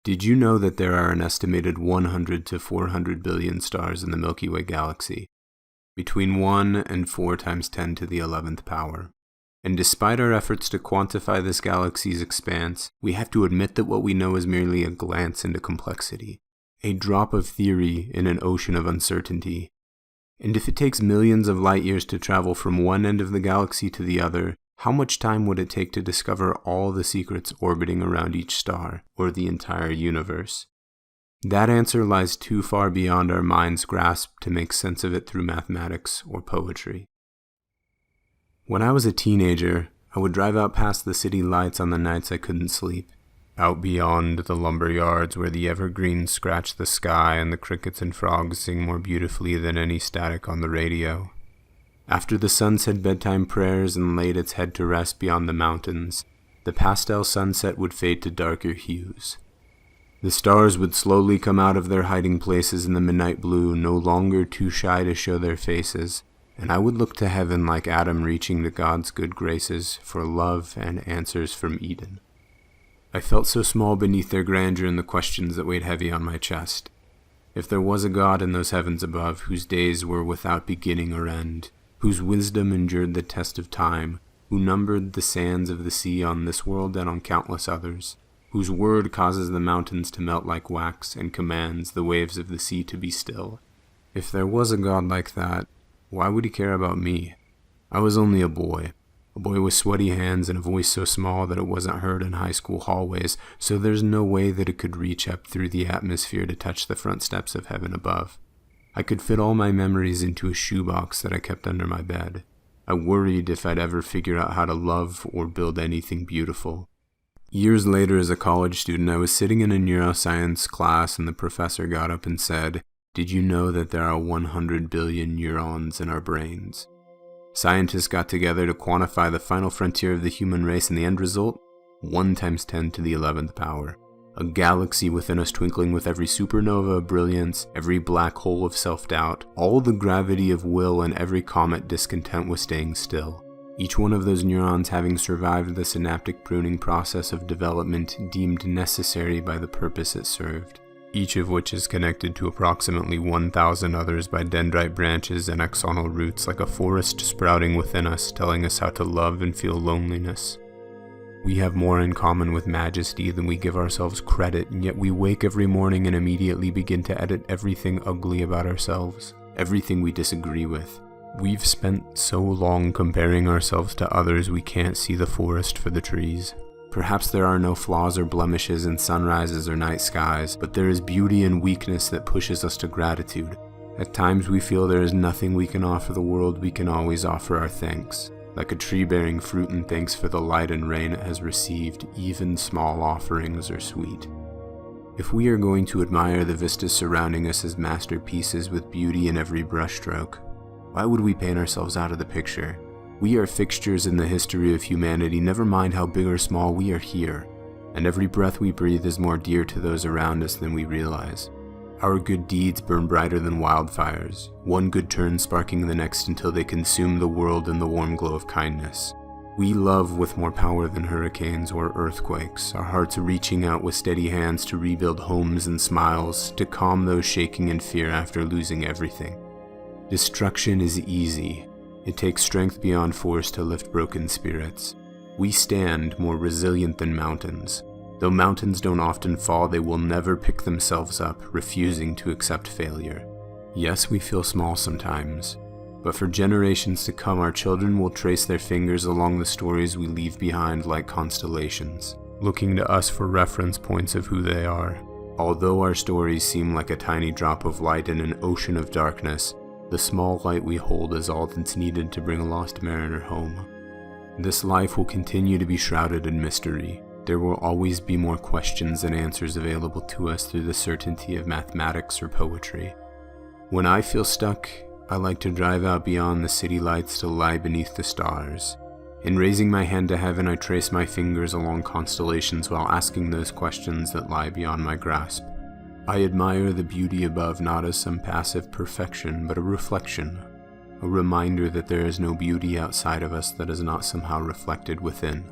Did you know that there are an estimated 100 to 400 billion stars in the Milky Way galaxy? Between 1 and 4 times 10 to the 11th power. And despite our efforts to quantify this galaxy's expanse, we have to admit that what we know is merely a glance into complexity, a drop of theory in an ocean of uncertainty. And if it takes millions of light years to travel from one end of the galaxy to the other, how much time would it take to discover all the secrets orbiting around each star, or the entire universe? That answer lies too far beyond our mind's grasp to make sense of it through mathematics or poetry. When I was a teenager, I would drive out past the city lights on the nights I couldn't sleep, out beyond the lumber yards where the evergreens scratch the sky and the crickets and frogs sing more beautifully than any static on the radio. After the sun said bedtime prayers and laid its head to rest beyond the mountains, the pastel sunset would fade to darker hues. The stars would slowly come out of their hiding places in the midnight blue, no longer too shy to show their faces, and I would look to heaven like Adam reaching to God's good graces for love and answers from Eden. I felt so small beneath their grandeur and the questions that weighed heavy on my chest. If there was a God in those heavens above, whose days were without beginning or end, whose wisdom endured the test of time, who numbered the sands of the sea on this world and on countless others, whose word causes the mountains to melt like wax and commands the waves of the sea to be still. If there was a God like that, why would he care about me? I was only a boy with sweaty hands and a voice so small that it wasn't heard in high school hallways, so there's no way that it could reach up through the atmosphere to touch the front steps of heaven above. I could fit all my memories into a shoebox that I kept under my bed. I worried if I'd ever figure out how to love or build anything beautiful. Years later, as a college student, I was sitting in a neuroscience class and the professor got up and said, "Did you know that there are 100 billion neurons in our brains?" Scientists got together to quantify the final frontier of the human race, and the end result? 1 times 10 to the 11th power. A galaxy within us twinkling with every supernova of brilliance, every black hole of self-doubt, all the gravity of will, and every comet discontent with staying still. Each one of those neurons having survived the synaptic pruning process of development deemed necessary by the purpose it served. Each of which is connected to approximately 1,000 others by dendrite branches and axonal roots, like a forest sprouting within us, telling us how to love and feel loneliness. We have more in common with majesty than we give ourselves credit, and yet we wake every morning and immediately begin to edit everything ugly about ourselves, everything we disagree with. We've spent so long comparing ourselves to others we can't see the forest for the trees. Perhaps there are no flaws or blemishes in sunrises or night skies, but there is beauty in weakness that pushes us to gratitude. At times we feel there is nothing we can offer the world, we can always offer our thanks. Like a tree bearing fruit in thanks for the light and rain it has received, even small offerings are sweet. If we are going to admire the vistas surrounding us as masterpieces with beauty in every brushstroke, why would we paint ourselves out of the picture? We are fixtures in the history of humanity, never mind how big or small, we are here, and every breath we breathe is more dear to those around us than we realize. Our good deeds burn brighter than wildfires, one good turn sparking the next until they consume the world in the warm glow of kindness. We love with more power than hurricanes or earthquakes, our hearts reaching out with steady hands to rebuild homes and smiles, to calm those shaking in fear after losing everything. Destruction is easy. It takes strength beyond force to lift broken spirits. We stand more resilient than mountains. Though mountains don't often fall, they will never pick themselves up, refusing to accept failure. Yes, we feel small sometimes, but for generations to come, our children will trace their fingers along the stories we leave behind like constellations, looking to us for reference points of who they are. Although our stories seem like a tiny drop of light in an ocean of darkness, the small light we hold is all that's needed to bring a lost mariner home. This life will continue to be shrouded in mystery. There will always be more questions than answers available to us through the certainty of mathematics or poetry. When I feel stuck, I like to drive out beyond the city lights to lie beneath the stars. In raising my hand to heaven, I trace my fingers along constellations while asking those questions that lie beyond my grasp. I admire the beauty above not as some passive perfection, but a reflection, a reminder that there is no beauty outside of us that is not somehow reflected within.